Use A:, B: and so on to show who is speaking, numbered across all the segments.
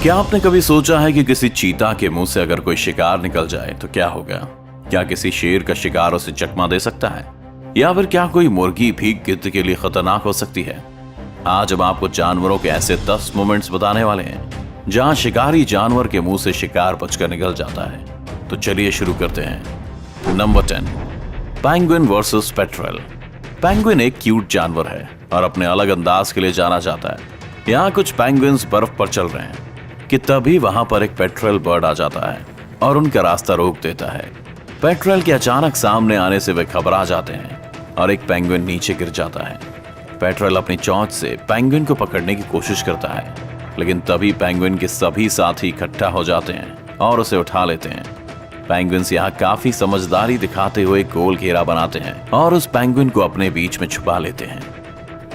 A: क्या आपने कभी सोचा है कि किसी चीता के मुंह से अगर कोई शिकार निकल जाए तो क्या होगा? क्या किसी शेर का शिकार उसे चकमा दे सकता है, या फिर क्या कोई मुर्गी भी गिद्ध के लिए खतरनाक हो सकती है? आज हम आपको जानवरों के ऐसे 10 मोमेंट्स बताने वाले हैं जहां शिकारी जानवर के मुंह से शिकार बचकर निकल जाता है। तो चलिए शुरू करते हैं। Number 10, penguin versus petrel. Penguin एक क्यूट जानवर है और अपने अलग अंदाज के लिए जाना जाता है। यहाँ कुछ पेंगुइन्स बर्फ पर चल रहे हैं कि तभी वहां पर एक पेट्रेल बर्ड आ जाता है और उनका रास्ता रोक देता है। पेट्रेल के अचानक सामने आने से वे घबरा जाते हैं और एक पेंगुइन नीचे गिर जाता है। पेट्रेल अपनी चोंच से पेंगुइन को पकड़ने की कोशिश करता है, लेकिन तभी पेंगुइन के सभी साथी इकट्ठा हो जाते हैं और उसे उठा लेते हैं। पेंगुइन्स यहाँ काफी समझदारी दिखाते हुए गोल घेरा बनाते हैं और उस पेंगुइन को अपने बीच में छुपा लेते हैं।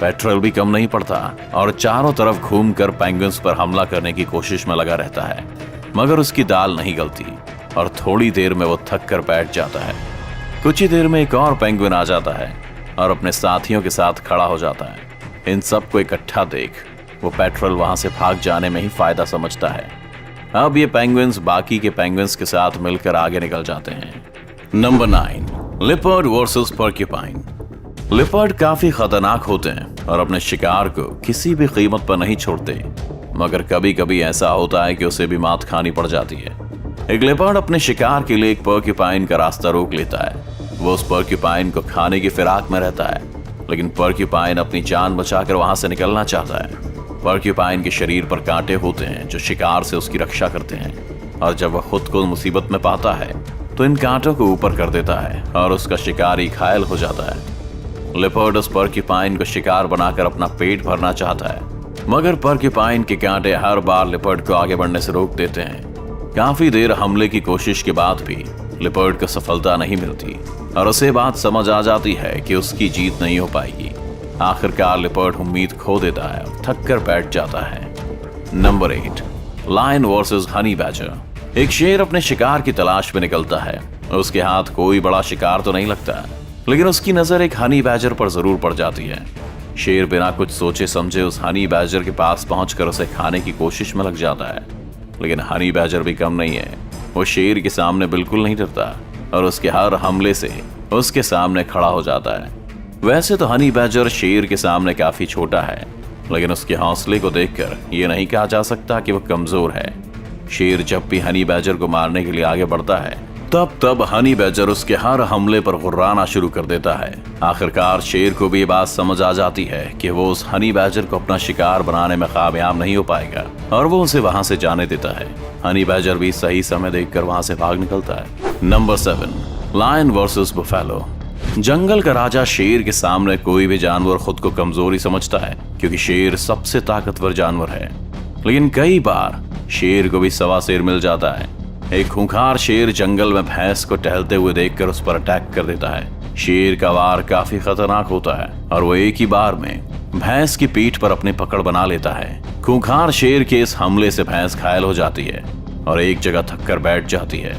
A: पेट्रेल भी कम नहीं पड़ता और चारों तरफ घूमकर पेंगुइन्स पर हमला करने की कोशिश में लगा रहता है, मगर उसकी दाल नहीं गलती और थोड़ी देर में वो थक कर बैठ जाता है। कुछ ही देर में एक और पेंगुइन आ जाता है और अपने साथियों के साथ खड़ा हो जाता है। इन सबको इकट्ठा देख वो पेट्रेल वहां से भाग जाने में ही फायदा समझता है। अब ये पेंगुइन्स बाकी के पेंगुइन्स के साथ मिलकर आगे निकल जाते हैं। Number 9, leopard versus porcupine. Leopard काफी खतरनाक होते हैं और अपने शिकार को किसी भी कीमत पर नहीं छोड़ते, मगर कभी कभी ऐसा होता है कि उसे भी मात खानी पड़ जाती है। एक लिपर्ड अपने शिकार के लिए एक पोर्क्यूपाइन का रास्ता रोक लेता है। वो उस पोर्क्यूपाइन को खाने की फिराक में रहता है, लेकिन पोर्क्यूपाइन अपनी जान बचाकर वहां से निकलना चाहता है। पोर्क्यूपाइन के शरीर पर कांटे होते हैं जो शिकार से उसकी रक्षा करते हैं, और जब वह खुद को मुसीबत में पाता है तो इन कांटों को ऊपर कर देता है और उसका शिकारी घायल हो जाता है। लिपर्ड उस पोर्क्यूपाइन को शिकार बनाकर अपना पेट भरना चाहता है, मगर पोर्क्यूपाइन के कांटे हर बार लिपर्ड को आगे बढ़ने से रोक देते हैं। काफी देर हमले की कोशिश के बाद भी लिपर्ड को सफलता नहीं मिलती और उसे बात समझ आ जाती है कि उसकी जीत नहीं हो पाएगी। आखिरकार लिपर्ड उम्मीद खो देता है और थक कर बैठ जाता है। Number 8, lion versus honey badger. एक शेर अपने शिकार की तलाश में निकलता है। उसके हाथ कोई बड़ा शिकार तो नहीं लगता, लेकिन उसकी नजर एक हनी बैजर पर जरूर पड़ जाती है। शेर बिना कुछ सोचे समझे उस हनी बैजर के पास पहुंचकर उसे खाने की कोशिश में लग जाता है, लेकिन हनी बैजर भी कम नहीं है। वो शेर के सामने बिल्कुल नहीं डरता और उसके हर हमले से उसके सामने खड़ा हो जाता है। वैसे तो हनी बैजर शेर के सामने काफी छोटा है, लेकिन उसके हौसले को देखकर ये नहीं कहा जा सकता कि वह कमजोर है। शेर जब भी हनी बैजर को मारने के लिए आगे बढ़ता है तब हनी बैजर उसके हर हमले पर गुर्राना शुरू कर देता है। आखिरकार शेर को भी ये बात समझ आ जाती है कि वो उस हनी बैजर को अपना शिकार बनाने में कामयाब नहीं हो पाएगा और वो उसे वहां से जाने देता है। हनी बैजर भी सही समय देखकर वहां से भाग निकलता है। Number 7, lion versus buffalo. जंगल का राजा शेर के सामने कोई भी जानवर खुद को कमजोरी समझता है, क्योंकि शेर सबसे ताकतवर जानवर है। लेकिन कई बार शेर को भी सवा शेर मिल जाता है। एक खूंखार शेर जंगल में भैंस को टहलते हुए देखकर उस पर अटैक कर देता है। शेर का वार काफी खतरनाक होता है और वो एक ही बार में भैंस की पीठ पर अपनी पकड़ बना लेता है। खूंखार शेर के इस हमले से भैंस घायल हो जाती है और एक जगह थक कर बैठ जाती है।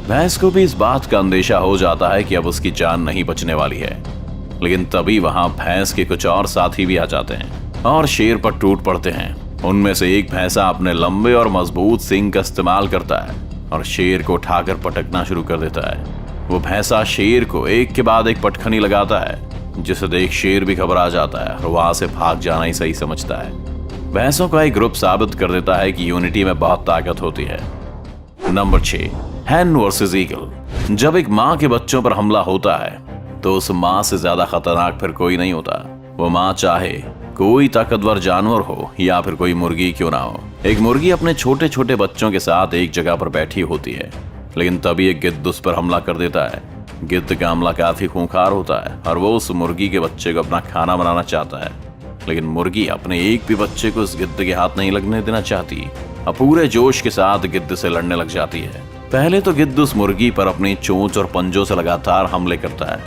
A: भैंस को भी इस बात का अंदेशा हो जाता है कि अब उसकी जान नहीं बचने वाली है, लेकिन तभी वहां भैंस के कुछ और साथी भी आ जाते हैं और शेर पर टूट पड़ते हैं। उनमें से एक भैंसा अपने लंबे और मजबूत सींग का इस्तेमाल करता है और शेर को उठाकर पटकना शुरू कर देता है। वो भैंसा शेर को एक के बाद एक पटखनी लगाता है, जिसे देख शेर भी घबरा जाता है और वहां से भाग जाना ही सही समझता है। भैंसों का एक ग्रुप साबित कर देता है कि यूनिटी में बहुत ताकत होती है। नंबर 6, हैन वर्सेस ईगल। जब एक माँ के बच्चों पर हमला होता है तो उस माँ से ज्यादा खतरनाक फिर कोई नहीं होता। वो माँ चाहे कोई ताकतवर जानवर हो या फिर कोई मुर्गी क्यों ना हो। एक मुर्गी अपने छोटे छोटे बच्चों के साथ एक जगह पर बैठी होती है, लेकिन तभी एक गिद्ध उस पर हमला कर देता है। गिद्ध का हमला काफी खूंखार होता है और वो उस मुर्गी के बच्चे को अपना खाना बनाना चाहता है, लेकिन मुर्गी अपने एक भी बच्चे को उस गिद्ध के हाथ नहीं लगने देना चाहती और पूरे जोश के साथ गिद्ध से लड़ने लग जाती है। पहले तो गिद्ध उस मुर्गी पर अपनी चोंच और पंजों से लगातार हमले करता है,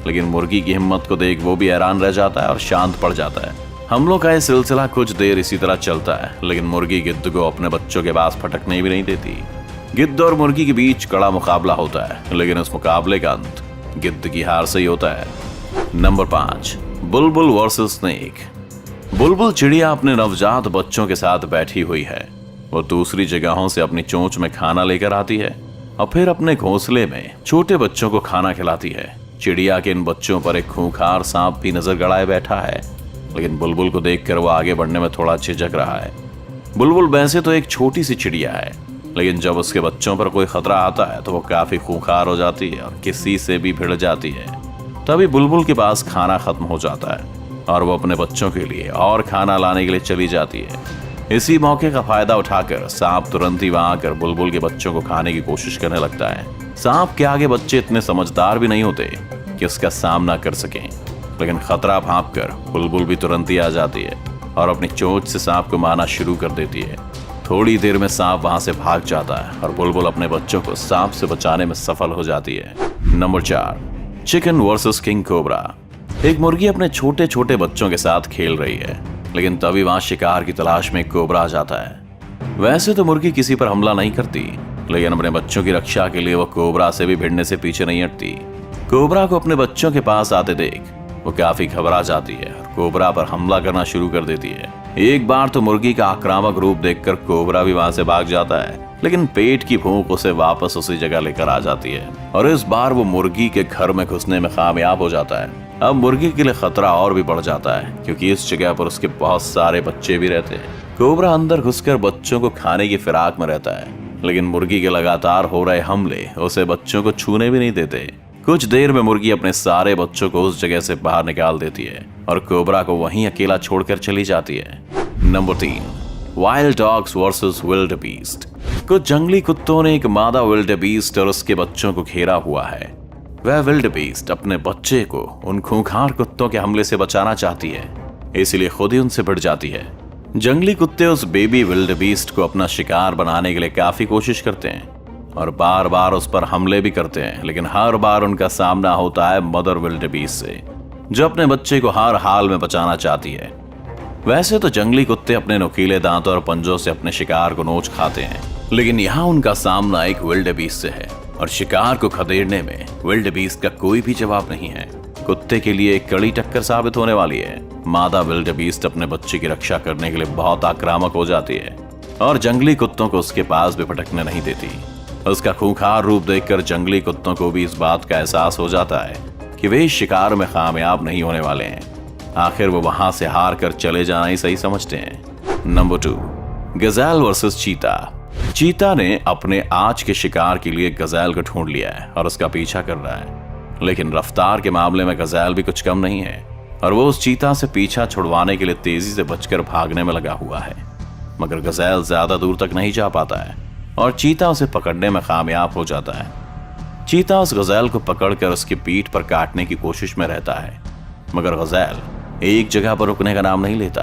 A: लेकिन मुर्गी की हिम्मत को देख वो भी हैरान रह जाता है और शांत पड़ जाता है। हमलों का यह सिलसिला कुछ देर इसी तरह चलता है, लेकिन मुर्गी गिद्ध को अपने बच्चों के पास फटकने भी नहीं देती। गिद्ध और मुर्गी के बीच कड़ा मुकाबला होता है, लेकिन उस मुकाबले का अंत गिद्ध की हार से ही होता है। नंबर 5, बुलबुल वर्सेस स्नेक। बुलबुल चिड़िया अपने नवजात बच्चों के साथ बैठी हुई है। वो दूसरी जगहों से अपनी चोंच में खाना लेकर आती है और फिर अपने घोंसले में छोटे बच्चों को खाना खिलाती है। चिड़िया के इन बच्चों पर एक खूंखार सांप भी नजर गड़ाए बैठा है, लेकिन बुलबुल को देखकर वो आगे बढ़ने में थोड़ा झिझक रहा है। बुलबुल वैसे तो एक छोटी सी चिड़िया है, लेकिन जब उसके बच्चों पर कोई खतरा आता है तो वो काफी खूंखार हो जाती है और किसी से भी भिड़ जाती है। तभी बुलबुल के पास खाना खत्म हो जाता है और वो अपने बच्चों के लिए और खाना लाने के लिए चली जाती है। इसी मौके का फायदा उठाकर सांप तुरंत ही वहां आकर बुलबुल के बच्चों को खाने की कोशिश करने लगता है। सांप के आगे बच्चे इतने समझदार भी नहीं होते कि उसका सामना कर सकें, लेकिन खतरा भांपकर बुलबुल भी तुरंत ही आ जाती है और अपनी चोंच से सांप को मारना शुरू कर देती है। थोड़ी देर में सांप वहां से भाग जाता है और बुलबुल अपने बच्चों को सांप से बचाने में सफल हो जाती है। Number 4, chicken versus king cobra. एक मुर्गी अपने छोटे छोटे बच्चों के साथ खेल रही है, लेकिन तभी वहां शिकार की तलाश में एक कोबरा आ जाता है। वैसे तो मुर्गी किसी पर हमला नहीं करती, लेकिन अपने बच्चों की रक्षा के लिए वो कोबरा से भी भिड़ने से पीछे नहीं हटती। कोबरा को अपने बच्चों के पास आते देख वो काफी घबरा जाती है और कोबरा पर हमला करना शुरू कर देती है। एक बार तो मुर्गी का आक्रामक रूप देखकर कोबरा भी वहां से भाग जाता है, लेकिन पेट की भूख उसे वापस उसी जगह लेकर आ जाती है और इस बार वो मुर्गी के घर में घुसने में कामयाब हो जाता है। अब मुर्गी के लिए खतरा और भी बढ़ जाता है, क्योंकि इस जगह पर उसके बहुत सारे बच्चे भी रहते हैं। कोबरा अंदर घुसकर बच्चों को खाने की फिराक में रहता है, लेकिन मुर्गी के लगातार हो रहे हमले उसे बच्चों को छूने भी नहीं देते। कुछ देर में मुर्गी अपने सारे बच्चों को उस जगह से बाहर निकाल देती है और कोबरा को वहीं अकेला छोड़कर चली जाती है। Number 3, wild dogs versus wildebeest. कुछ जंगली कुत्तों ने एक मादा विल्ड बीस्ट और उसके बच्चों को घेरा हुआ है। वह विल्ड बीस्ट अपने बच्चे को उन खूंखार कुत्तों के हमले से बचाना चाहती है, इसलिए खुद ही उनसे भिड़ जाती है। जंगली कुत्ते उस बेबी विल्ड बीस्ट को अपना शिकार बनाने के लिए काफी कोशिश करते हैं और बार बार उस पर हमले भी करते हैं, लेकिन हर बार उनका सामना होता है मदर विल्ड बीस्ट से, जो अपने बच्चे को हर हाल में बचाना चाहती है। वैसे तो जंगली कुत्ते अपने नुकीले दांतों और पंजों से अपने शिकार को नोच खाते हैं, लेकिन यहाँ उनका सामना एक विल्ड बीस्ट से है और शिकार को खदेड़ने में विल्ड बीस्ट का कोई भी जवाब नहीं है। कुत्ते के लिए एक कड़ी टक्कर साबित होने वाली है। मादा विल्ड बीस्ट अपने बच्चे की रक्षा करने के लिए बहुत आक्रामक हो जाती है और जंगली कुत्तों को उसके पास भी भटकने नहीं देती। उसका खूंखार रूप देखकर जंगली कुत्तों को भी इस बात का एहसास हो जाता है कि वे इस शिकार में कामयाब नहीं होने वाले हैं। आखिर वो वहां से हार कर चले जाना ही सही समझते हैं। नंबर 2, गजेल वर्सेस चीता। चीता ने अपने आज के शिकार के लिए गजेल को ढूंढ लिया है और उसका पीछा कर रहा है, लेकिन रफ्तार के मामले में गजेल भी कुछ कम नहीं है और वो उस चीता से पीछा छुड़वाने के लिए तेजी से बचकर भागने में लगा हुआ है। मगर गजेल ज्यादा दूर तक नहीं जा पाता है और चीता उसे पकड़ने में कामयाब हो जाता है। चीता उस गजेल को पकड़कर उसकी पीठ पर काटने की कोशिश में रहता है, मगर गजेल एक जगह पर रुकने का नाम नहीं लेता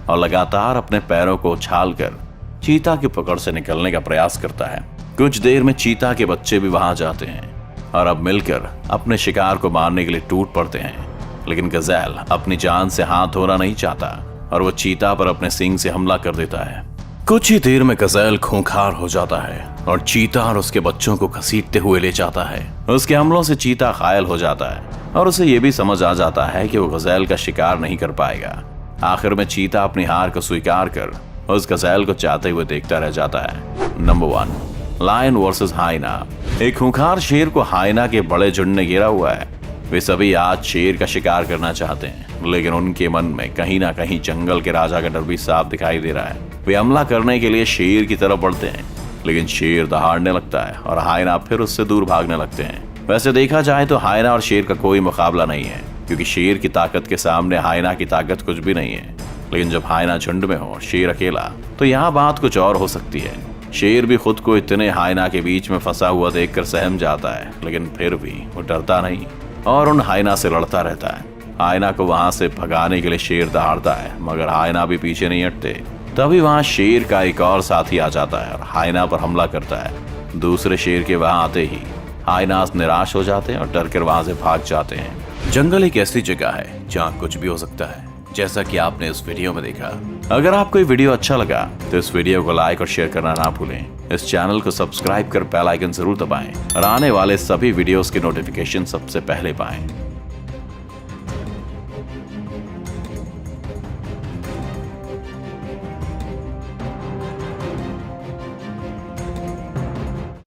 A: और लगातार अपने पैरों को उछालकर चीता की पकड़ से निकलने का प्रयास करता है। कुछ देर में चीता के बच्चे भी वहां जाते हैं और अब मिलकर अपने शिकार को मारने के लिए टूट पड़ते हैं, लेकिन गजेल अपनी जान से हाथ धोना नहीं चाहता और वो चीता पर अपने सींग से हमला कर देता है। कुछ ही देर में गजेल खूंखार हो जाता है और चीता और उसके बच्चों को घसीटते हुए ले जाता है। उसके हमलों से चीता घायल हो जाता है और उसे ये भी समझ आ जाता है कि वो गजेल का शिकार नहीं कर पाएगा। आखिर में चीता अपनी हार को स्वीकार कर उस गजेल को चाहते हुए देखता रह जाता है। Number 1, lion versus hyena. एक खूंखार शेर को हाइना के बड़े झुंड ने घेरा हुआ है। वे सभी आज शेर का शिकार करना चाहते हैं, लेकिन उनके मन में कहीं ना कहीं जंगल के राजा का डर भी साफ दिखाई दे रहा है। वे हमला करने के लिए शेर की तरफ बढ़ते हैं, लेकिन शेर दहाड़ने लगता है और हाइना फिर उससे दूर भागने लगते हैं। वैसे देखा जाए तो हाइना और शेर का कोई मुकाबला नहीं है, क्योंकि शेर की ताकत के सामने हाइना की ताकत कुछ भी नहीं है। लेकिन जब हाइना झुंड में हो और शेर अकेला, तो यहाँ बात कुछ और हो सकती है। शेर भी खुद को इतने हाइना के बीच में फंसा हुआ देखकर सहम जाता है, लेकिन फिर भी वो डरता नहीं और उन हाइना से लड़ता रहता है। हाइना को वहां से भगाने के लिए शेर दहाड़ता है, मगर हाइना भी पीछे नहीं हटते। तभी वहां शेर का एक और साथी आ जाता है और हाइना पर हमला करता है। दूसरे शेर के वहां आते ही हाइना निराश हो जाते हैं और डर कर वहां से भाग जाते हैं। जंगल एक ऐसी जगह है जहाँ कुछ भी हो सकता है, जैसा कि आपने इस वीडियो में देखा। अगर आपको ये वीडियो अच्छा लगा तो इस वीडियो को लाइक और शेयर करना ना भूलें। इस चैनल को सब्सक्राइब कर बेल आइकन जरूर दबाएं और आने वाले सभी वीडियोस की नोटिफिकेशन सबसे पहले पाएं।